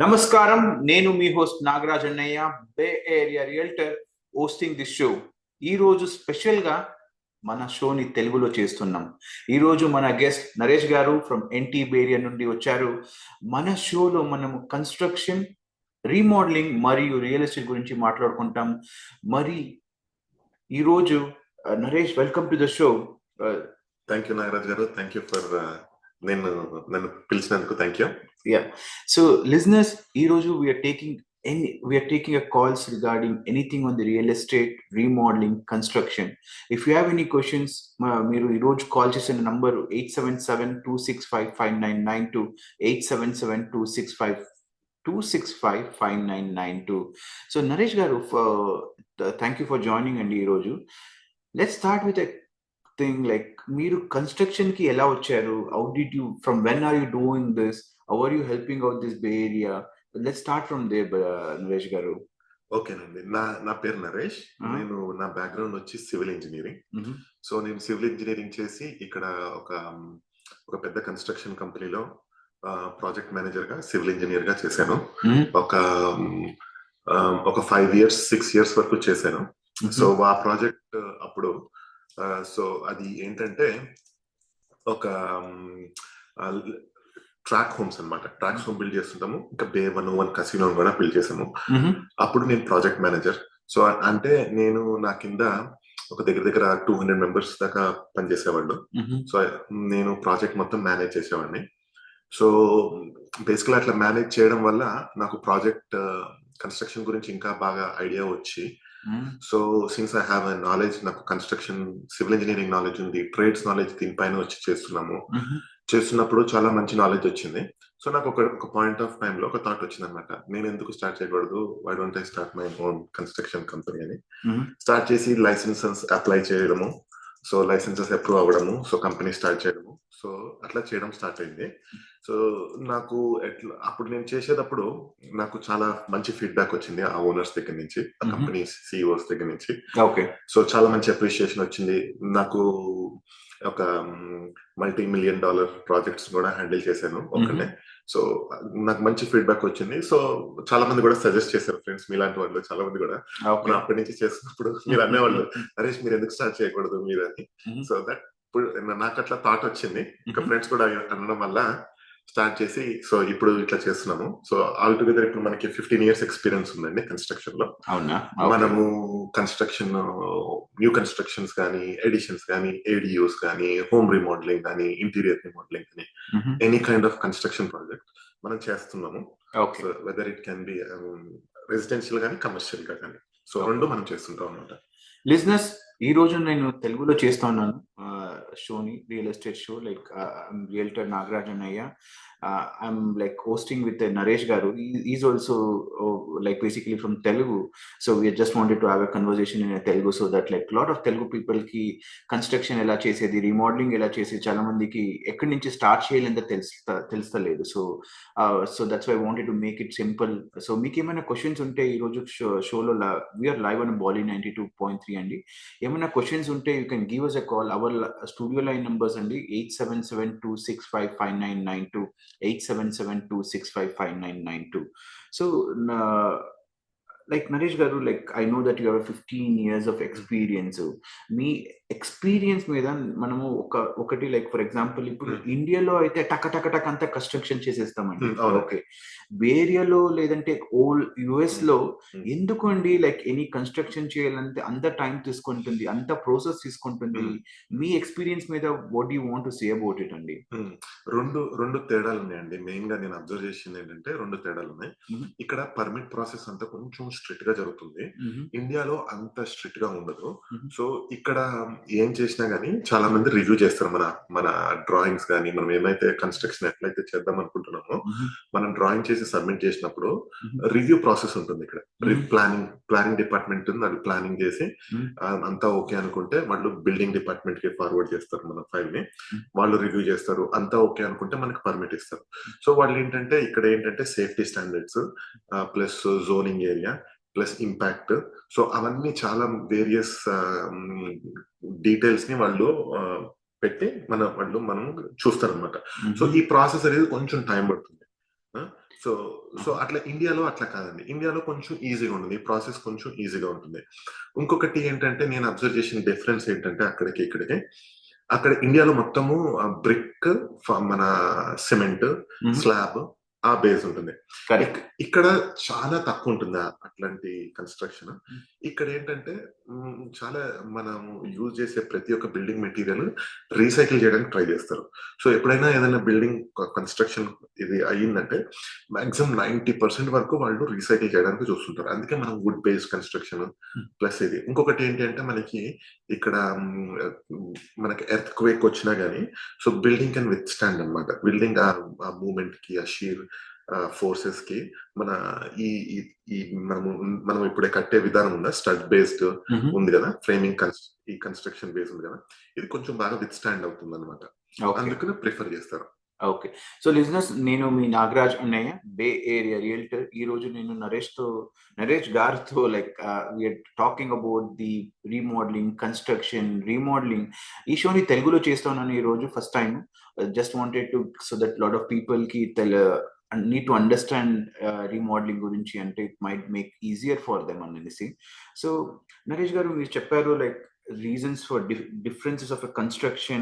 నమస్కారం. నేను మీ హోస్ట్ నాగరాజ్ అన్నయ్య, Bay Area realtor, hosting this show. ఈరోజు స్పెషల్గా మన షోని తెలుగులో చేస్తున్నాం. ఈరోజు మన గెస్ట్ నరేష్ గారు ఫ్రమ్ ఎన్టీ బే ఏరియా నుండి వచ్చారు. మన షోలో మనము కన్స్ట్రక్షన్, రీమోడలింగ్ మరియు రియల్ ఎస్టేట్ గురించి మాట్లాడుకుంటాం. మరి ఈరోజు Naresh, welcome to the show. Thank you Nagaraj garu, thank you for నన్ను పిలిచినందుకు thank you. Yeah. So, listeners, Eroju, we are taking a calls regarding anything on the real estate, remodeling, construction. If you have any questions, మీరు ఈరోజు call చేసిన number 877-265-5992, 877-265-5992. So, Naresh garu, thank you for joining and ఈరోజు. Let's start with a thing like మీరు construction కి ఎలా వచ్చారు? How did you, from when are you doing this? How are you helping out this Bay Area? Let's start from there, Naresh garu. ఓకేనండి, నా పేరు నరేష్. నేను నా బ్యాక్గ్రౌండ్ వచ్చి సివిల్ ఇంజనీరింగ్. సో నేను సివిల్ ఇంజనీరింగ్ చేసి ఇక్కడ ఒక పెద్ద కన్స్ట్రక్షన్ కంపెనీలో ప్రాజెక్ట్ మేనేజర్ గా, సివిల్ ఇంజనీర్ గా చేశాను. ఒక 5 years 6 years వరకు చేశాను. సో ఆ ప్రాజెక్ట్ అప్పుడు సో అది ఏంటంటే ఒక ట్రాక్ హోమ్స్ అన్నమాట. ట్రాక్స్ హోమ్ బిల్డ్ చేస్తుంటాము. ఇంకా బే 101 కసినో కూడా బిల్డ్ చేసాము. అప్పుడు నేను ప్రాజెక్ట్ మేనేజర్. సో అంటే నా కింద ఒక దగ్గర 200 members దాకా పనిచేసేవాళ్ళు. సో నేను ప్రాజెక్ట్ మొత్తం మేనేజ్ చేసేవాడిని. సో బేసికల్ అట్లా మేనేజ్ చేయడం వల్ల నాకు ప్రాజెక్ట్ కన్స్ట్రక్షన్ గురించి ఇంకా బాగా ఐడియా వచ్చి, so since I have knowledge, నాకు కన్స్ట్రక్షన్ సివిల్ ఇంజనీరింగ్ నాలెడ్జ్ ఉంది, ట్రేడ్స్ నాలెడ్జ్ దీనిపైన వచ్చి చేస్తున్నప్పుడు చాలా మంచి నాలెడ్జ్ వచ్చింది. సో నాకు ఒక పాయింట్ ఆఫ్ టైమ్ లో ఒక థాట్ వచ్చింది అనమాట, నేను ఎందుకు స్టార్ట్ చేయకూడదు, why don't I start my own construction company అని. స్టార్ట్ చేసి లైసెన్సెస్ అప్లై చేయడము, సో లైసెన్సెస్ అప్రూవ్ అవ్వడము, సో కంపెనీ స్టార్ట్ చేయడము, సో అట్లా చేయడం స్టార్ట్ అయింది. సో నాకు అప్పుడు నేను చేసేటప్పుడు నాకు చాలా మంచి ఫీడ్బ్యాక్ వచ్చింది ఆ ఓనర్స్ దగ్గర నుంచి, ఆ కంపెనీ సిఇఓస్ దగ్గర నుంచి. సో చాలా మంచి అప్రిషియేషన్ వచ్చింది. నాకు ఒక $multi-million ప్రాజెక్ట్స్ కూడా హ్యాండిల్ చేశాను ఒక్కనే. సో నాకు మంచి ఫీడ్బ్యాక్ వచ్చింది. సో చాలా మంది కూడా సజెస్ట్ చేశారు, ఫ్రెండ్స్ మీలాంటి వాళ్ళు చాలా మంది కూడా. అప్పటి నుంచి చేస్తున్నప్పుడు మీరు అనేవాళ్ళు, నరేష్ మీరు ఎందుకు స్టార్ట్ చేయకూడదు మీరు అని. సో దట్ ఇప్పుడు నాకు అట్లా థాట్ వచ్చింది. ఇంకా ఫ్రెండ్స్ కూడా అనడం వల్ల స్టార్ట్ చేసి, సో ఇప్పుడు ఇట్లా చేస్తున్నాము. సో ఆల్ టుగెదర్ ఇప్పుడు మనకి 15 years ఎక్స్పీరియన్స్ ఉందండి కన్స్ట్రక్షన్ లో. మనము కన్స్ట్రక్షన్, న్యూ కన్స్ట్రక్షన్స్ కానీ, ఎడిషన్స్ కానీ, ఏడియూస్ కానీ, హోమ్ రీమోడలింగ్ కానీ, ఇంటీరియర్ రీమోడలింగ్ కానీ, any kind of construction project మనం చేస్తున్నాము. Whether it can be residential కానీ, కమర్షియల్ గా కానీ, సో రెండు మనం చేస్తుంటాం అన్నమాట. లిజనర్స్, ఈ రోజు నేను తెలుగులో చేస్తా ఉన్నాను షోని, real estate show. Like realtor Nagaraj అన్నయ్య. I'm like hosting with Naresh garu. He's also like basically from Telugu. So we just wanted to have a conversation in a Telugu, so that like lot of Telugu people ki construction ela chesedi, remodeling ela chesedi chala mandiki ekkadi nunchi start cheyalenda telustaledu. So that's why I wanted to make it simple. So meeku emaina questions unte ee roju show lo we are live on Bolly 92.3 andi. Emaina questions unte you can give us a call. Our studio line numbers andi 877-265-5992, 877-265-5992. So like Naresh garu, like I know that you have 15 years of experience. Me experience మీద మనము ఒకటి like for example ఇప్పుడు ఇండియాలో అయితే టక అంతా construction చేసేస్తామండి. Okay, ఏరియాలో లేదంటే యుఎస్ లో ఎందుకు అండి లైక్ ఎనీ కన్స్ట్రక్షన్ చేయాలంటే అంత టైం తీసుకుంటుంది, అంత ప్రాసెస్ తీసుకుంటుంది? మీ ఎక్స్పీరియన్స్ మీద what you want to say about it అండి? రెండు తేడాలు ఉన్నాయండి. మెయిన్ గా నేను అబ్జర్వ్ చేసింది ఏంటంటే రెండు తేడాలు ఉన్నాయి. ఇక్కడ పర్మిట్ ప్రాసెస్ అంతా కొంచెం స్ట్రిక్ట్ గా జరుగుతుంది, ఇండియాలో అంత స్ట్రిక్ట్ గా ఉండదు. సో ఇక్కడ ఏం చేసినా గానీ చాలా మంది రివ్యూ చేస్తారు మన డ్రాయింగ్స్ కానీ, మనం ఏమైతే కన్స్ట్రక్షన్ ఎట్లయితే చేద్దాం అనుకుంటున్నామో మనం డ్రాయింగ్ చేసి సబ్మిట్ చేసినప్పుడు రివ్యూ ప్రాసెస్ ఉంటుంది. ఇక్కడ ప్లానింగ్ డిపార్ట్మెంట్ ఉంది, అది ప్లానింగ్ చేసి అంతా ఓకే అనుకుంటే వాళ్ళు బిల్డింగ్ డిపార్ట్మెంట్ కి ఫార్వర్డ్ చేస్తారు మన ఫైల్ ని. వాళ్ళు రివ్యూ చేస్తారు, అంతా ఓకే అనుకుంటే మనకి పర్మిట్ ఇస్తారు. సో వాళ్ళు ఇక్కడ ఏంటంటే safety standards plus zoning area plus impact, so అవన్నీ చాలా వేరియస్ డీటెయిల్స్ ని వాళ్ళు పెట్టి మనం చూస్తారు అనమాట. సో ఈ ప్రాసెస్ అనేది కొంచెం టైం పడుతుంది. సో సో అట్లా ఇండియాలో అట్లా కాదండి. ఇండియాలో కొంచెం ఈజీగా ఉంటుంది. ఈ ప్రాసెస్ కొంచెం ఈజీగా ఉంటుంది. ఇంకొకటి ఏంటంటే నేను అబ్జర్వ్ చేసిన డిఫరెన్స్ ఏంటంటే అక్కడికి ఇక్కడికి, అక్కడ ఇండియాలో మొత్తము బ్రిక్, మన సిమెంట్, స్లాబ్ ఆ బేస్ ఉంటుంది. ఇక్కడ చాలా తక్కువ ఉంటుంది అట్లాంటి కన్స్ట్రక్షన్. ఇక్కడ ఏంటంటే చాలా మనం యూజ్ చేసే ప్రతి ఒక్క బిల్డింగ్ మెటీరియల్ రీసైకిల్ చేయడానికి ట్రై చేస్తారు. సో ఎప్పుడైనా ఏదైనా బిల్డింగ్ కన్స్ట్రక్షన్ ఇది అయ్యిందంటే మాక్సిమం 90% వరకు వాళ్ళు రీసైకిల్ చేయడానికి చూస్తుంటారు. అందుకే మనం వుడ్ బేస్డ్ కన్స్ట్రక్షన్ ప్లస్ ఇది. ఇంకొకటి ఏంటి అంటే మనకి ఇక్కడ మనకి ఎర్త్ క్వేక్ వచ్చినా గానీ so building can with stand అనమాట. బిల్డింగ్ ఆ మూమెంట్ కి, ఆ షీర్ ఫోర్సెస్ కి మన ఈ ఈ మనం ఇప్పుడే కట్టే విధానం ఉందా, స్టడ్ బేస్డ్ ఉంది కదా, ఫ్రేమింగ్ ఈ కన్స్ట్రక్షన్ బేస్ ఉంది కదా, ఇది కొంచెం బాగా విత్ స్టాండ్ అవుతుంది అనమాట. అందుకని ప్రిఫర్ చేస్తారు. ఓకే. సో లిజనర్స్, నేను మీ నాగరాజ్ అన్నయ్య, బే ఏరియా రియల్టర్. ఈ రోజు నేను నరేష్ గారితో we're talking about the remodelling, construction, remodelling. ఈ షోని తెలుగులో చేస్తున్నాను ఈ రోజు first time. Just wanted to so that lot of people కి need to understand remodeling గురించి, అంటే it might make easier for them అనేసి. సో నరేష్ గారు, మీరు చెప్పారు reasons for differences of a construction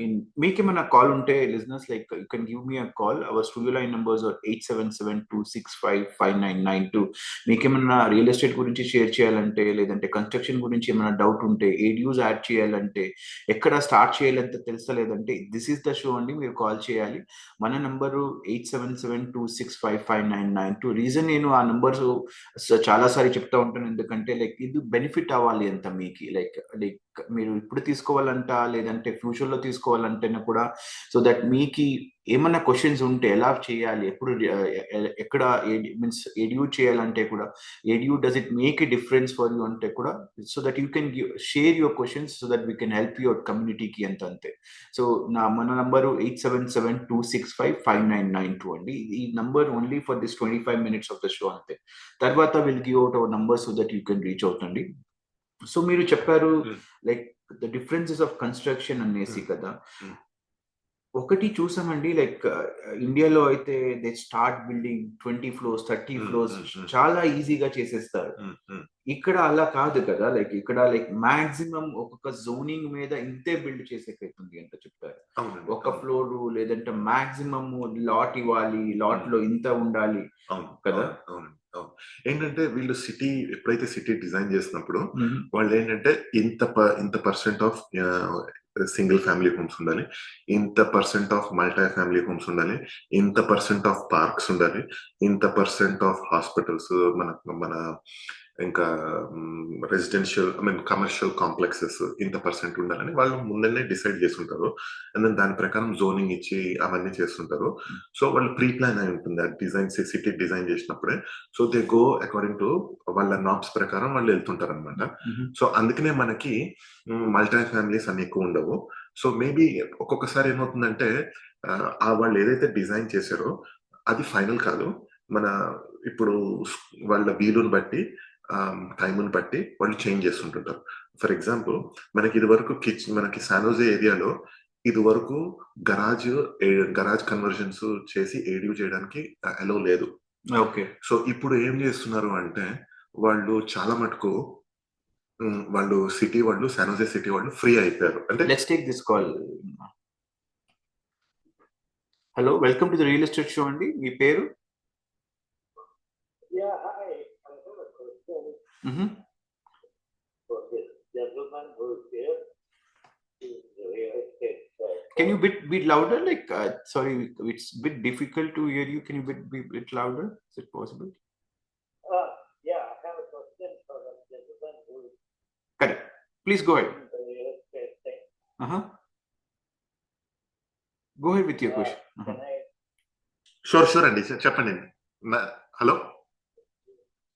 in meekemana call unte listeners, you can give me a call. Our studio line numbers are 8772655992. meekemana real estate gurinchi share cheyalante ledante construction gurinchi emana doubt unte ADUs add cheyalante ekkada start cheyalante telusaledante this is the show andi, meer call cheyali. mana number 8772655992. reason nenu aa numbers చాలా సారి చెప్తా ఉంటాను ఎందుకంటే ఇది benefit అవ్వాలి అంత మీకి, మీరు ఇప్పుడు తీసుకోవాలంట లేదంటే ఫ్యూచర్ లో తీసుకోవాలంటే కూడా, సో దట్ మీకి ఏమన్నా క్వశ్చన్స్ ఉంటే ఎలా చేయాలి, ఎప్పుడు ఎక్కడ మీన్స్ ఏడియూ చేయాలంటే కూడా, ADU does it make a difference for you అంటే కూడా, so that you can share your questions so that we can help your కమ్యూనిటీకి అంతే. సో మన నంబరు 8772655992 అండి. ఈ number only for this 25 minutes of the show అంతే. తర్వాత will give out our number so that you can reach out అండి. So మీరు చెప్పారు ద డిఫరెన్సెస్ ఆఫ్ కన్స్ట్రక్షన్ అనేసి కదా. ఒకటి చూసామండి, ఇండియాలో అయితే they start building 20 floors 30 floors చాలా ఈజీగా చేసేస్తారు. ఇక్కడ అలా కాదు కదా. ఇక్కడ మాక్సిమం ఒక్కొక్క జోనింగ్ మీద ఇంతే బిల్డ్ చేసేకైతుంది అంట చెప్పారు. ఒక ఫ్లోర్ లేదంటే మాక్సిమం లాట్ ఇవ్వాలి, లాట్ లో ఇంత ఉండాలి కదా. ఏంటంటే వీళ్ళు ఎప్పుడైతే సిటీ డిజైన్ చేసినప్పుడు వాళ్ళు ఏంటంటే ఇంత percent of single family homes ఉండాలి, ఇంత percent of multi family homes ఉండాలి, ఇంత పర్సెంట్ ఆఫ్ పార్క్స్ ఉండాలి, ఇంత పర్సెంట్ ఆఫ్ హాస్పిటల్స్, మన ఇంకా రెసిడెన్షియల్ కమర్షియల్ కాంప్లెక్సెస్ ఇంత పర్సెంట్ ఉండాలని వాళ్ళు ముందనే డిసైడ్ చేస్తుంటారు. అండ్ దెన్ దాని ప్రకారం జోనింగ్ ఇచ్చి అవన్నీ చేస్తుంటారు. సో వాళ్ళు ప్రీ ప్లాన్ అయి ఉంటుంది ఆ డిజైన్, సిటీ డిజైన్ చేసినప్పుడే. So they go according to వాళ్ళ నాప్స్ ప్రకారం వాళ్ళు వెళ్తుంటారు అనమాట. సో అందుకనే మనకి మల్టీ ఫ్యామిలీస్ అన్ని ఎక్కువ ఉండవు. సో మేబీ ఒక్కొక్కసారి ఏమవుతుందంటే వాళ్ళు ఏదైతే డిజైన్ చేశారో అది ఫైనల్ కాదు. మన ఇప్పుడు వాళ్ళ వీలుని బట్టి టైంని బట్టి వాళ్ళు చేంజ్ చేస్తుంటుంటారు. ఫర్ ఎగ్జాంపుల్ మనకి ఇది వరకు మనకి శానోజే ఏరియాలో ఇది వరకు గరాజ్ కన్వర్జన్స్ చేసి ఏడియూ చేయడానికి అలో లేదు. ఓకే. సో ఇప్పుడు ఏం చేస్తున్నారు అంటే వాళ్ళు చాలా మటుకు వాళ్ళు శానోజే సిటీ వాళ్ళు ఫ్రీ అయిపోయారు. అంటే let's take this call. Hello, welcome to the real estate show అండి. మీ పేరు? Can you be louder? Sorry, it's a bit difficult to hear you. Can you be a bit louder? Is it possible? Yeah, I have a question for the gentleman who is... Correct. Please go ahead. Go ahead with your question. Sure అండి, చెప్పండి. Hello,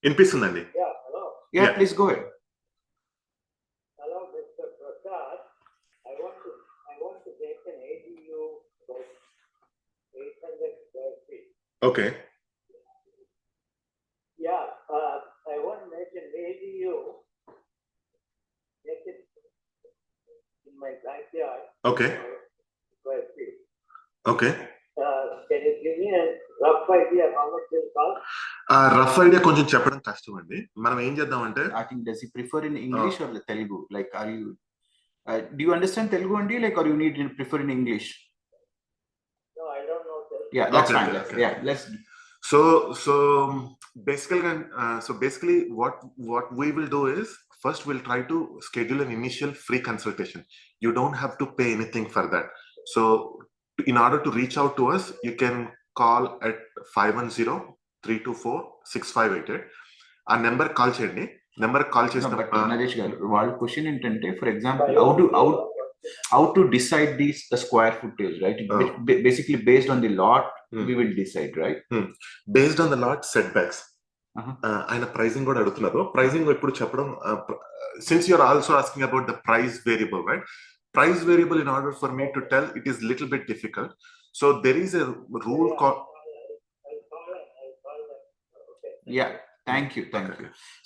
వినిపిస్తుందండి? Yeah, please go ahead. Hello, Mr. Prasad. I want to make an ADU about 800 square feet. Okay. Yeah, I want to make an ADU, make it in my backyard. Okay. Square feet. Okay. Can you give me rough idea how much will cost? Rough idea కొంచెం చెప్పడం కష్టం అండి. మనం ఏం చేద్దామంటే, I think does he prefer in English or Telugu? Like, are you do you understand Telugu only, like, or you need to prefer in English? No, I don't know. Yeah, that's Okay, fine. okay. Yeah, let's. So basically what we will do is, first we'll try to schedule an initial free consultation. You don't have to pay anything for that. So in order to reach out to us, you can call at 510-324-6588. ఆ number call చేయండి. Number call చేసిన నరేష్ గారు, వాళ్ళ question ఏంటంటే, for example, how to decide the square footage, right? Basically based on the lot we will decide, right? Based on the lot setbacks. ఆయన pricing కూడా అడుగుతున్నారు. Pricing ఇప్పుడు చెప్పడం, since you are also asking about the price variable, right? Price variable, in order for me to tell, it is little bit difficult. So there is a rule called. Yeah, thank you.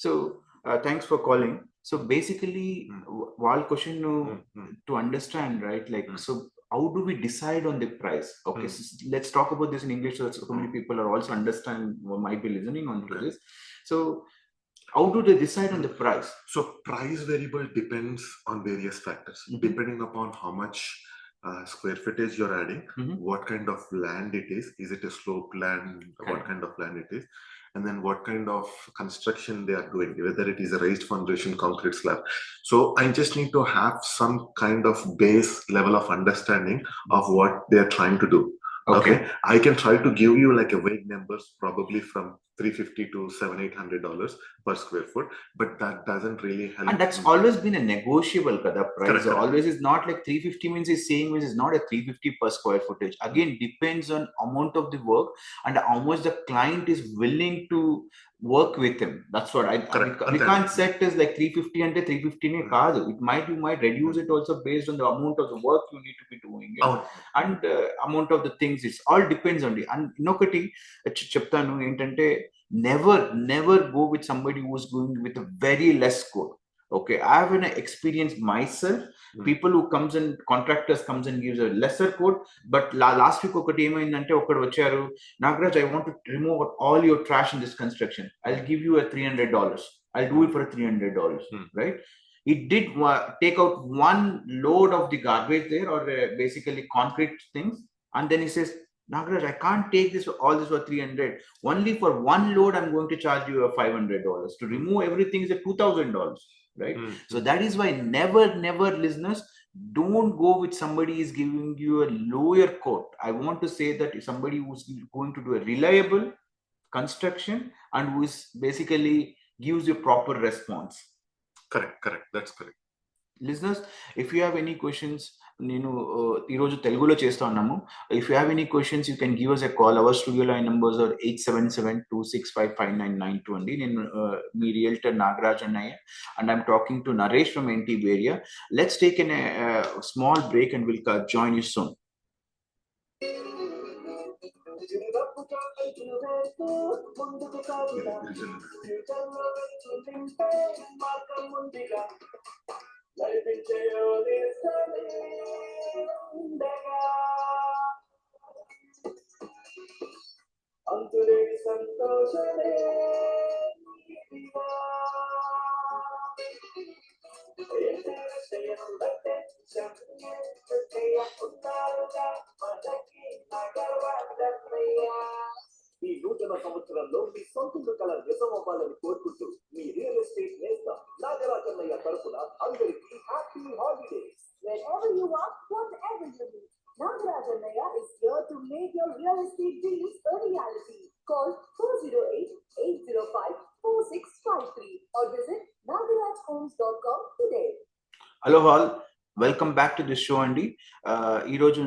So thanks for calling. So basically one question to understand, right? Like, so how do we decide on the price? Okay, so let's talk about this in English so that so many people are also understand or might be listening on to this. So how do they decide on the price? So price variable depends on various factors, depending upon how much square footage you're adding, what kind of land it is it a slope land, what kind of land it is, and then what kind of construction they are doing, whether it is a raised foundation, concrete slab. So I just need to have some kind of base level of understanding of what they are trying to do. Okay, I can try to give you like a vague numbers, probably from $350 to $700-800 per square foot, but that doesn't really help. And that's always been a negotiable kada price. Correct. Always is not like 350 means he's saying which is not a 350 per square footage. Again, depends on amount of the work and how much the client is willing to work with him. That's what we can't set as like 350 and 350 ne kaadu. You might reduce it also based on the amount of the work you need to be doing, and amount of the things. It all depends on the. And inokati cheptanu entante, never go with somebody who's going with a very less score. Okay, I have an experience myself. People who contractors comes and gives a lesser quote, but last week okati emaindante okadu vacharu, Nagraj, I want to remove all your trash in this construction. I'll give you a $300. I'll do it for $300, right? It did take out one load of the garbage there, or basically concrete things, and then he says, Nagraj, I can't take all this for $300. Only for one load, I'm going to charge you $500. To remove everything is $2,000, right? So that is why never, listeners, don't go with somebody is giving you a lower quote. I want to say that if somebody who's going to do a reliable construction and who is basically gives you proper response. Correct. That's correct. Listeners, if you have any questions, నేను ఈరోజు తెలుగులో చేస్తా ఉన్నాము. If you have any questions, you can give us a call. Our studio line numbers are 877-265-5992 అండి. నేను మీ realtor Nagaraj అన్నయ్య, and I'm talking to Naresh from NTB area. Let's take a small break and we'll join you soon. అంతులేని సంతోషమే ఈ నూతన సంవత్సరంలో మీ సొంత కళ నిజమవ్వాలని కోరుకుంటూ మీ రియల్ ఎస్టేట్ నేస్తం నాగరాజన్నయ్య తరపున అందరికీ happy holidays. Wherever you are, whatever you need, Nagarajannaya is here to make your real estate dreams a reality. Call 408-805-4653 or visit nagarajhomes.com today. Hello all, welcome back to this show అండి. ఈరోజు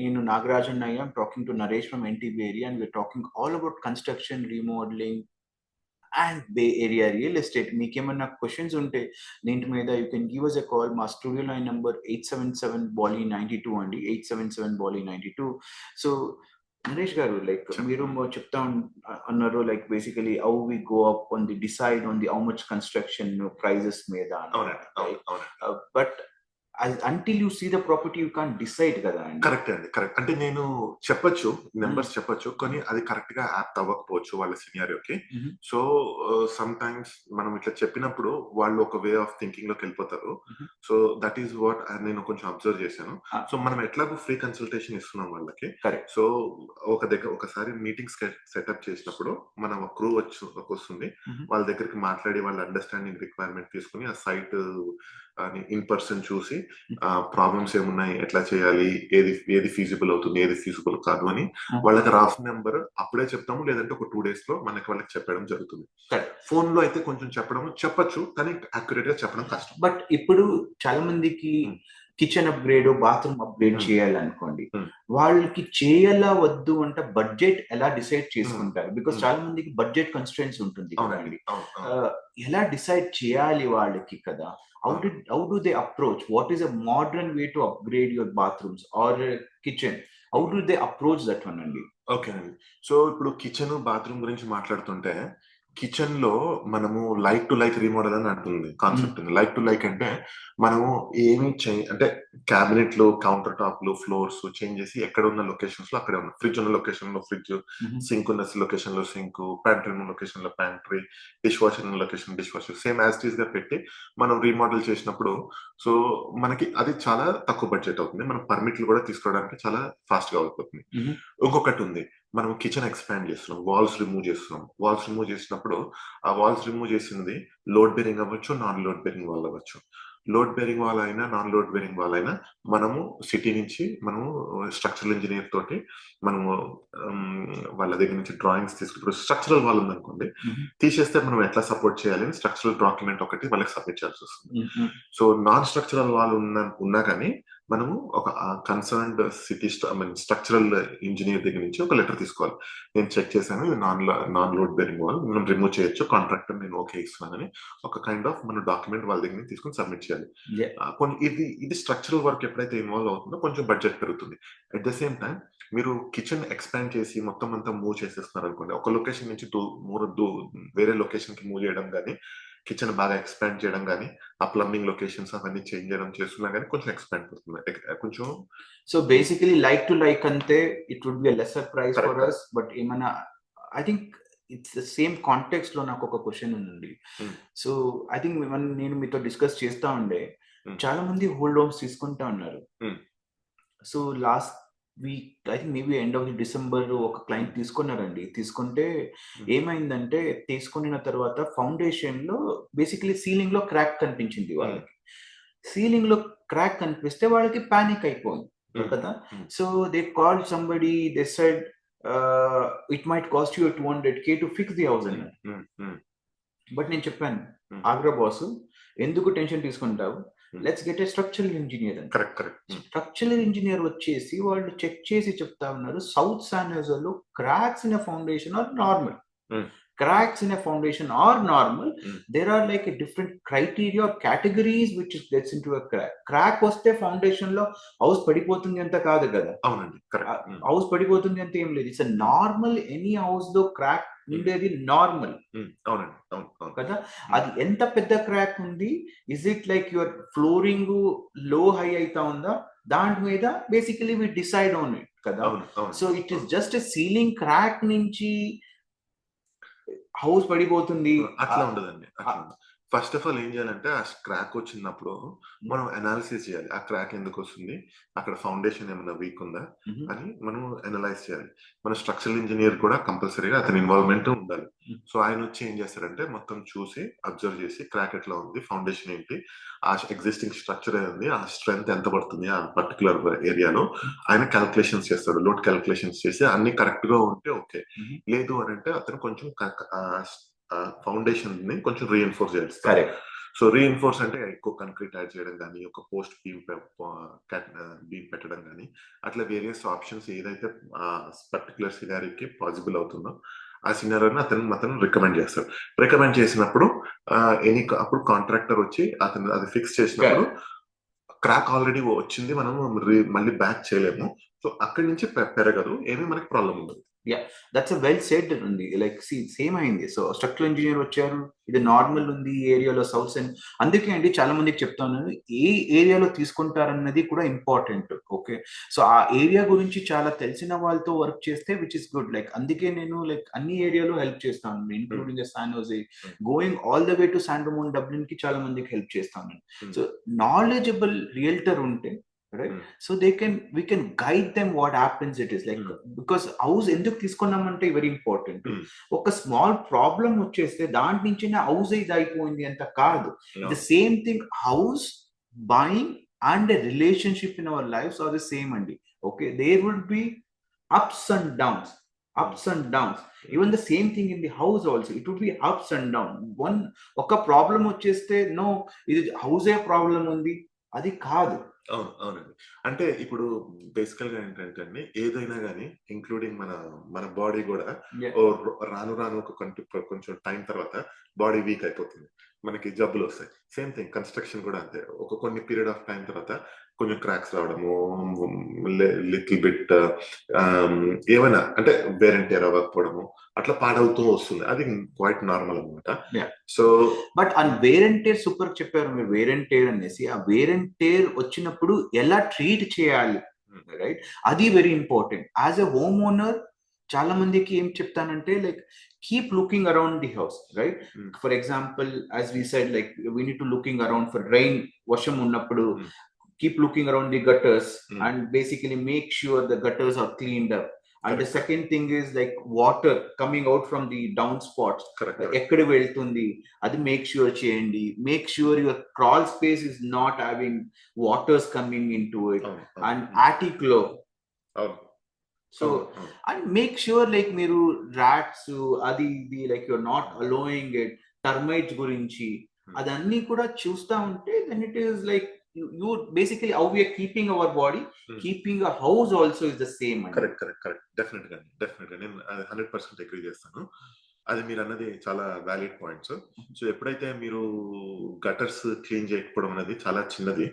నేను నాగరాజ్ అన్నయ్య, I'm talking to Naresh from NTB area, and we're talking all about construction, remodeling and Bay Area real estate. మీకేమన్నా questions ఉంటే దీంట్ మీద you can give us a call. మా studio line number 877-BOLI-92 అండి, 877-BOLI-92. సో నరేష్ గారు, like మీరు చెప్తా అన్నారు, like basically how we go up on the decide on the how much construction prices మీద. అవునండి. But until you see the property you can't decide కదా అండి. Correct అండి, కరెక్ట్. అంటే నేను చెప్పొచ్చు, నెంబర్స్ చెప్పొచ్చు, కానీ అది కరెక్ట్ గా యాప్ట్ అవ్వకపోవచ్చు వాళ్ళ సినారియోకి. సో సమ్ టైమ్స్ మనం ఇట్లా చెప్పినప్పుడు వాళ్ళు ఒక వే ఆఫ్ థింకింగ్ లోకి వెళ్ళిపోతారు. సో దట్ ఈస్ వాట్ నేను కొంచెం అబ్జర్వ్ చేశాను. సో మనం ఎట్లాగో ఫ్రీ కన్సల్టేషన్ ఇస్తున్నాం వాళ్ళకి. సో ఒకసారి మీటింగ్స్ సెటప్ చేసినప్పుడు మనం క్రూ వస్తుంది, వాళ్ళ దగ్గరికి మాట్లాడి వాళ్ళ అండర్స్టాండింగ్ రిక్వైర్మెంట్ తీసుకుని ఆ సైట్ ఇన్ పర్సన్ చూసి ప్రాబ్లమ్స్ ఏమున్నాయి, ఎట్లా చేయాలి, ఏది ఫీజిబుల్ అవుతుంది, ఏది ఫీజిబుల్ కాదు అని వాళ్ళకి రఫ్ నెంబర్ అప్పుడే చెప్తాము, లేదంటే ఒక 2 days లో వాళ్ళకి చెప్పడం జరుగుతుంది. ఫోన్ లో అయితే కొంచెం చెప్పచ్చు, కానీ అక్యురేట్ గా చెప్పడం కష్టం. బట్ ఇప్పుడు చాలా మందికి కిచెన్ అప్గ్రేడ్, బాత్రూమ్ అప్గ్రేడ్ చేయాలనుకోండి, వాళ్ళకి చేయాలా వద్దు అంటే బడ్జెట్ ఎలా డిసైడ్ చేసుకుంటారు? బికాస్ చాలా మందికి బడ్జెట్ కన్స్ట్రెంట్స్ ఉంటుంది కదండి. ఎలా డిసైడ్ చేయాలి వాళ్ళకి కదా? How do they approach? What is a modern way to upgrade your bathrooms or kitchen? How do they approach that one అండి? ఓకే అండి. సో ఇప్పుడు కిచెన్, బాత్రూమ్ గురించి మాట్లాడుతుంటే, కిచెన్ లో మనము లైక్ టు లైక్ రీమోడల్ అని అంటుంది కాన్సెప్ట్ ఉంది. లైక్ టు లైక్ అంటే మనము ఏమి అంటే క్యాబినెట్లు, కౌంటర్ టాప్లు, ఫ్లోర్స్ చేంజ్ చేసి ఎక్కడ ఉన్న లొకేషన్స్ లో అక్కడే ఉన్న, ఫ్రిడ్జ్ ఉన్న లొకేషన్ లో ఫ్రిడ్జ్, సింక్ ఉన్న లొకేషన్ లో సింక్, ప్యాంట్రీ ఉన్న లొకేషన్ లో ప్యాంట్రీ, డిష్ వాషర్ ఉన్న location dish washer, same as it is గా పెట్టి మనం రీమోడల్ చేసినప్పుడు సో మనకి అది చాలా తక్కువ బడ్జెట్ అవుతుంది. మనం పర్మిట్లు కూడా తీసుకోవడానికి చాలా ఫాస్ట్ గా అయిపోతుంది. ఇంకొకటి ఉంది, మనం కిచెన్ ఎక్స్పాండ్ చేస్తున్నాం, వాల్స్ రిమూవ్ చేస్తున్నాం. వాల్స్ రిమూవ్ చేసినప్పుడు ఆ వాల్స్ రిమూవ్ చేసింది లోడ్ బేరింగ్ అవ్వచ్చు, నాన్ లోడ్ బేరింగ్ వాల్ అవ్వచ్చు. లోడ్ బేరింగ్ వాల్ అయినా, నాన్ లోడ్ బేరింగ్ వాల్ అయినా మనము సిటీ నుంచి మనము స్ట్రక్చరల్ ఇంజనీర్ తోటి మనము వాళ్ళ దగ్గర నుంచి డ్రాయింగ్స్ తీసుకుంటారు. స్ట్రక్చరల్ వాల్ ఉందనుకోండి, తీసేస్తే మనం ఎట్లా సపోర్ట్ చేయాలి అని స్ట్రక్చరల్ డాక్యుమెంట్ ఒకటి వాళ్ళకి సబ్మిట్ చేయాల్సి వస్తుంది. సో నాన్ స్ట్రక్చరల్ వాల్ ఉన్నా కానీ మనము ఒక కన్సర్న్డ్ సిటీ స్ట్రక్చరల్ ఇంజనీర్ దగ్గర నుంచి ఒక లెటర్ తీసుకోవాలి. నేను చెక్ చేశాను, ఇది నాన్ లోడ్ బేరింగ్ వాల్, మనం రిమూవ్ చేయొచ్చు, కాంట్రాక్టర్ నేను ఓకే ఇస్తున్నానని ఒక కైండ్ ఆఫ్ మన డాక్యుమెంట్ వాళ్ళ దగ్గర నుంచి తీసుకొని సబ్మిట్ చేయాలి. ఇది స్ట్రక్చరల్ వర్క్ ఎప్పుడైతే ఇన్వాల్వ్ అవుతుందో కొంచెం బడ్జెట్ పెరుగుతుంది. అట్ ద సేమ్ టైం మీరు కిచెన్ ఎక్స్పాండ్ చేసి మొత్తం అంతా మూవ్ చేసేస్తున్నారు అనుకోండి, ఒక లొకేషన్ నుంచి వేరే లొకేషన్ కి మూవ్ చేయడం కానీ, కిచెన్ బాగా ఎక్స్పాండ్ చేయడం కానీ, ఆ ప్లంబింగ్ లొకేషన్స్ అవన్నీ చేంజ్ చేయడం చేస్తున్నా కానీ కొంచెం ఎక్స్పాండ్ అవుతుంది కొంచెం. So basically like to like అంటే it would be lesser price for us, but ఏమన్నా I think it's the same context లో నాకు ఒక క్వశ్చన్ ఉంది. సో ఐ థింక్ నేను మీతో డిస్కస్ చేస్తా ఉండే, చాలా మంది హోల్డ్ హోమ్స్ తీసుకుంటా ఉన్నారు. So last week I think maybe end of the December ఒక క్లయింట్ తీసుకున్నారండి. తీసుకుంటే ఏమైందంటే, తీసుకున్న తర్వాత ఫౌండేషన్ లో బేసికలీ సీలింగ్ లో క్రాక్ కనిపించింది వాళ్ళకి. సీలింగ్ లో క్రాక్ కనిపిస్తే వాళ్ళకి పానిక్ అయిపోయింది కదా. So they call somebody, they said it might cost you 200K to fix the house అన్నారు. బట్ నేను చెప్పాను, ఆగ్రా బాస్ ఎందుకు టెన్షన్ తీసుకుంటావు, let's get a structural engineer అని. స్ట్రక్చరల్ ఇంజనీర్ వచ్చేసి వాళ్ళు చెక్ చేసి చెప్తా ఉన్నారు, సౌత్ శాన్ హోజేలో cracks in a foundation are normal. Cracks in a foundation are normal. There are like a different criteria or categories which gets into a crack. Crack వస్తే foundation లో house పడిపోతుంది అంత కాదు కదా. అవునండి, హౌస్ పడిపోతుంది అంత ఏం లేదు. ఇట్స్ నార్మల్, ఎనీ హౌస్ లో క్రాక్ ఉండేది నార్మల్ కదా. అది ఎంత పెద్ద క్రాక్ ఉంది, is it like your flooring లో హై అయితా ఉందా, దాని మీద basically we decide on it కదా. So it is just a ceiling crack నుంచి హౌస్ పడిపోతుంది అట్లా ఉండదండి. ఫస్ట్ ఆఫ్ ఆల్ ఏం చేయాలంటే, ఆ క్రాక్ వచ్చినప్పుడు మనం అనాలిసిస్ చేయాలి. ఆ క్రాక్ ఎందుకు వస్తుంది, అక్కడ ఫౌండేషన్ ఏమైనా వీక్ ఉందా అని మనం అనలైజ్ చేయాలి. మన స్ట్రక్చరల్ ఇంజనీర్ కూడా కంపల్సరీగా అతని ఇన్వాల్వ్మెంట్ ఉండాలి. సో ఆయన వచ్చి ఏం చేస్తారంటే, మొత్తం చూసి అబ్జర్వ్ చేసి క్రాక్ ఎట్లా ఉంది, ఫౌండేషన్ ఏంటి, ఆ ఎగ్జిస్టింగ్ స్ట్రక్చర్ ఏంది, ఆ స్ట్రెంత్ ఎంత పడుతుంది ఆ పర్టికులర్ ఏరియాలో, ఆయన క్యాల్కులేషన్స్ చేస్తాడు. లోడ్ క్యాల్కులేషన్స్ చేసి అన్ని కరెక్ట్ గా ఉంటే ఓకే, లేదు అని అంటే అతను కొంచెం ఫౌండేషన్ ని కొంచెం రీఎన్ఫోర్స్ చేస్తారు. సో రీఎన్ఫోర్స్ అంటే ఎక్కువ కంక్రీట్ యాడ్ చేయడం కానీ, ఒక పోస్ట్ బీమ్ పెట్టడం కానీ, అట్లా వేరియస్ ఆప్షన్స్ ఏదైతే పర్టికులర్ సినారీకి పాసిబుల్ అవుతుందో ఆ సినారీని అతను రికమెండ్ చేస్తాడు. రికమెండ్ చేసినప్పుడు అప్పుడు కాంట్రాక్టర్ వచ్చి అతను అది ఫిక్స్ చేసినప్పుడు క్రాక్ ఆల్రెడీ వచ్చింది, మనం మళ్ళీ బ్యాక్ చేయలేము. సో అక్కడి నుంచి పెరగదు, ఏమీ మనకి ప్రాబ్లం ఉండదు. దట్స్ అ వెల్ సెడ్ ఉంది. లైక్ సేమ్ అయింది. సో స్ట్రక్చరల్ ఇంజనీర్ వచ్చారు, ఇది నార్మల్ ఉంది ఈ ఏరియాలో సౌత్ అండ్ అందుకే అండి చాలా మందికి చెప్తాను ఏ ఏరియాలో తీసుకుంటారన్నది కూడా ఇంపార్టెంట్. ఓకే, సో ఆ ఏరియా గురించి చాలా తెలిసిన వాళ్ళతో వర్క్ చేస్తే విచ్ ఇస్ గుడ్. లైక్ అందుకే నేను లైక్ అన్ని ఏరియాలో హెల్ప్ చేస్తాను, including San Jose, going all the way to San Ramon, Dublin కి చాలా మందికి హెల్ప్ చేస్తాను. సో నాలెడ్జబుల్ రియల్టర్ ఉంటే right, so we can guide them what happens it is like, because house ఎందుకు తీసుకున్నామంటే వెరీ ఇంపార్టెంట్. ఒక small problem వచ్చేస్తే దాంట్ నుంచి హౌస్ ఇది అయిపోయింది అంత కాదు. The same thing house buying and a relationship in our lives are the same అండి. Okay, there would be ups and downs, even the same thing in the house also, it would be ups and downs. one oka problem వచ్చేస్తే no ఇది house ఏ problem ఉంది అది కాదు. అవునండి. అంటే ఇప్పుడు బేసికల్ గా ఏంటంటే అండి, ఏదైనా కానీ ఇంక్లూడింగ్ మన బాడీ కూడా రాను ఒక కొంచెం టైం తర్వాత బాడీ వీక్ అయిపోతుంది, మనకి జబ్బులు వస్తాయి. సేమ్ థింగ్ కన్స్ట్రక్షన్ కూడా అంతే, కొన్ని పీరియడ్ ఆఫ్ టైం తర్వాత కొంచెం క్రాక్స్ రావడము, లిటిల్ బిట్ ఏమైనా అంటే వేర్ అండ్ టేర్ అవ్వకపోవడము అట్లా పాడవుతూ వస్తుంది. అది క్వైట్ నార్మల్ అనమాట. సో బట్ ఆ వేర్ అండ్ టేర్ సూపర్ చెప్పారు మీరు, వేర్ అండ్ టేర్ అనేసి. ఆ వేర్ అండ్ టేర్ వచ్చినప్పుడు ఎలా ట్రీట్ చేయాలి, రైట్, అది very important. As a home owner చాలా మందికి ఏం చెప్తానంటే like keep looking around the house, right? For example, as we said, like we need to looking around for rain, washam unnappudu keep looking around the gutters and basically make sure the gutters are cleaned up. And the second thing is like water coming out from the downspots, ekkada veltundi adi make sure cheyandi. Make sure your crawl space is not having waters coming into it, and attic low. So and make sure like మీరు rats అది like you're not allowing it, termites గురించి అదన్నీ కూడా చూస్తా ఉంటే then it is like you basically how we are keeping our body, keeping a house also is the same. Correct డెఫినెట్గా నేను 100% agree చేస్తాను. అది మీరు అన్నది చాలా వ్యాలిడ్ పాయింట్స్. సో ఎప్పుడైతే మీరు గటర్స్ క్లీన్ చేయకపోవడం అనేది చాలా చిన్నది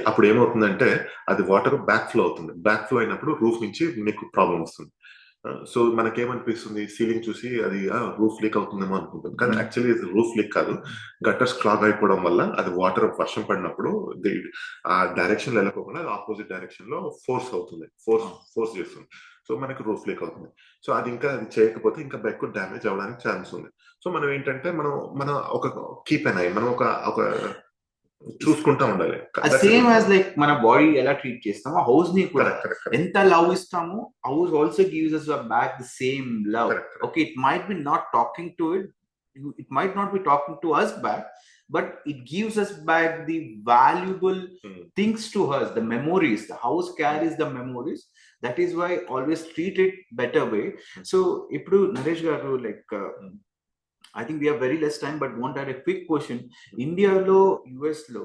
అప్పుడు ఏమవుతుందంటే అది వాటర్ బ్యాక్ ఫ్లో అవుతుంది. బ్యాక్ ఫ్లో అయినప్పుడు రూఫ్ నుంచి మీకు ప్రాబ్లం వస్తుంది. సో మనకేమనిపిస్తుంది, సీలింగ్ చూసి అది రూఫ్ లీక్ అవుతుందేమో అనుకుంటుంది, కానీ యాక్చువల్లీ రూఫ్ లీక్ కాదు, గట్టర్స్ క్లాగ్ అయిపోవడం వల్ల అది వాటర్ వర్షం పడినప్పుడు ఆ డైరెక్షన్ వెళ్ళకోకుండా ఆపోజిట్ డైరెక్షన్ లో ఫోర్స్ అవుతుంది, ఫోర్స్ చేస్తుంది. సో మనకి రూఫ్ లీక్ అవుతుంది. సో అది చేయకపోతే ఇంకా ఎక్కువ డ్యామేజ్ అవ్వడానికి ఛాన్స్ ఉంది. సో మనం ఏంటంటే మనం ఒక కీప్ అన్ ఐ, మనం ఒక చూసుకుంటా ఉండాలి. సేమ్ యాజ్ లైక్ మన బాడీ ఎలా ట్రీట్ చేస్తామో హౌస్ ని కూడా ఎంత లవ్ ఇస్తామో house also gives us back the same love. Okay, it might be not talking to it might not be talking to us back, but it gives us back the valuable things to us, the memories. The house carries the memories. That is why always treat it better way. So ippudu Naresh garu, like I think we have very less time, but want to add a quick question. India lo, US lo,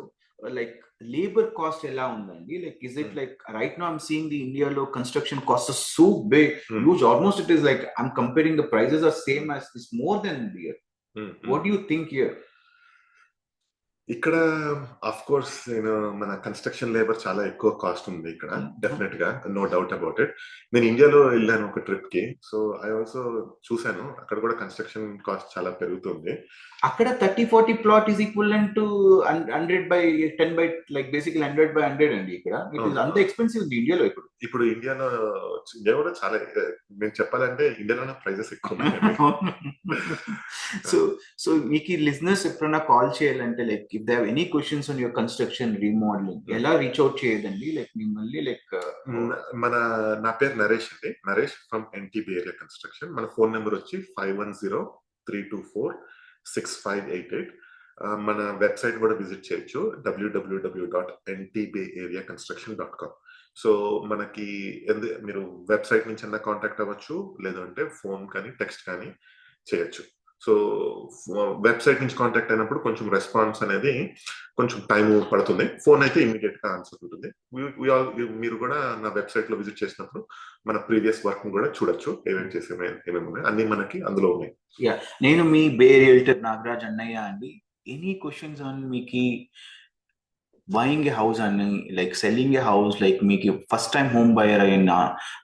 like labor cost ela undandi? Like is it like right now I'm seeing the India lo construction costs are so big, huge, almost it is like I'm comparing the prices are same as this, more than here. What do you think here? ఇక్కడ of course మన construction labour చాలా ఎక్కువ cost ఉంది ఇక్కడ, definite గా, no doubt about it. నేను ఇండియాలో వెళ్ళాను ఒక ట్రిప్ కి, సో ఐ ఆల్సో చూసాను అక్కడ కూడా కన్స్ట్రక్షన్ కాస్ట్ చాలా పెరుగుతుంది. అక్కడ 30-40 plot is equivalent to 100/10 like basically 100/100 అండి. ఇక్కడ అంత ఎక్స్పెన్సివ్ ఉంది ఇండియాలో. ఇప్పుడు ఇండియా కూడా చాలా, నేను చెప్పాలంటే ఇండియాలో ప్రైజెస్ ఎక్కువ. సో మీకు లిజనర్స్ ఎప్పుడైనా కాల్ చేయాలంటే like if they have any questions on your construction remodeling, ఎలా రీచ్ అవుట్ చేయదండి? లైక్ మిమ్మల్ని లైక్ నా పేరు నరేష్ అండి, Naresh from NTB area construction. మన ఫోన్ నెంబర్ వచ్చి 5103246588. మన వెబ్సైట్ కూడా విజిట్ చేయొచ్చు, www.ntbareaconstruction.com. సో మనకి మీరు వెబ్సైట్ నుంచి అన్న కాంటాక్ట్ అవ్వచ్చు, లేదంటే ఫోన్ కానీ టెక్స్ట్ కానీ చేయొచ్చు. సో వెబ్సైట్ నుంచి కాంటాక్ట్ అయినప్పుడు కొంచెం రెస్పాన్స్ అనేది కొంచెం టైం పడుతుంది, ఫోన్ అయితే ఇమీడియట్ గా ఆన్సర్ ఉంటుంది. మీరు కూడా నా వెబ్సైట్ లో విజిట్ చేసినప్పుడు మన ప్రీవియస్ వర్క్ కూడా చూడొచ్చు, ఏమేమి ఉన్నాయి అన్ని మనకి అందులో ఉన్నాయి. నేను మీ బే రియల్టర్ నాగరాజ్ అన్నయ్య అండి. ఎనీ క్వశ్చన్స్ ఆన్ మీకు బయింగ్ ఏ హౌస్ అని లైక్ సెల్లింగ్ ఏ హౌస్, లైక్ మీకు ఫస్ట్ టైం హోమ్ బయర్ అయినా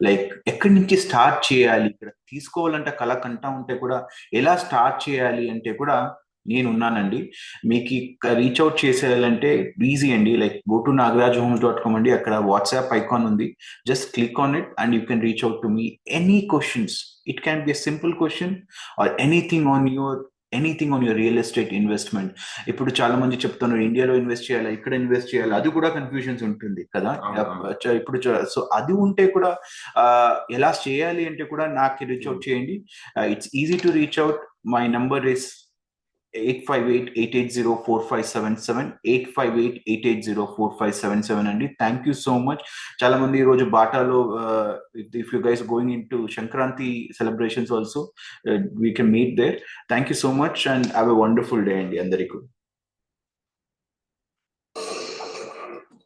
లైక్ ఎక్కడి నుంచి స్టార్ట్ చేయాలి, ఇక్కడ తీసుకోవాలంటే కళ కంటా ఉంటే కూడా ఎలా స్టార్ట్ చేయాలి అంటే కూడా నేను ఉన్నానండి. మీకు రీచ్ అవుట్ చేసేయాలంటే ఈజీ అండి. లైక్ గో టు nagrajhomes.com అండి, అక్కడ వాట్సాప్ ఐకాన్ ఉంది. Just click on it and you can reach out to me any questions. It can be a simple question or anything on your real estate investment. ఇప్పుడు చాలా మంది చెప్తున్నారు ఇండియాలో invest చేయాలి, ఇక్కడ ఇన్వెస్ట్ చేయాలి, అది కూడా కన్ఫ్యూజన్స్ ఉంటుంది కదా. ఇప్పుడు సో అది ఉంటే కూడా ఎలా చేయాలి అంటే కూడా నాకు రీచ్ అవుట్ చేయండి. It's easy to reach out. My number is 858-880-4577 858-880-4577 అండి. Thank you so much. చాలా మంది ఈ రోజు బాటాలో if you guys going into Sankranti celebrations also we can meet there. Thank you so much and have a wonderful day అండి అందరికీ.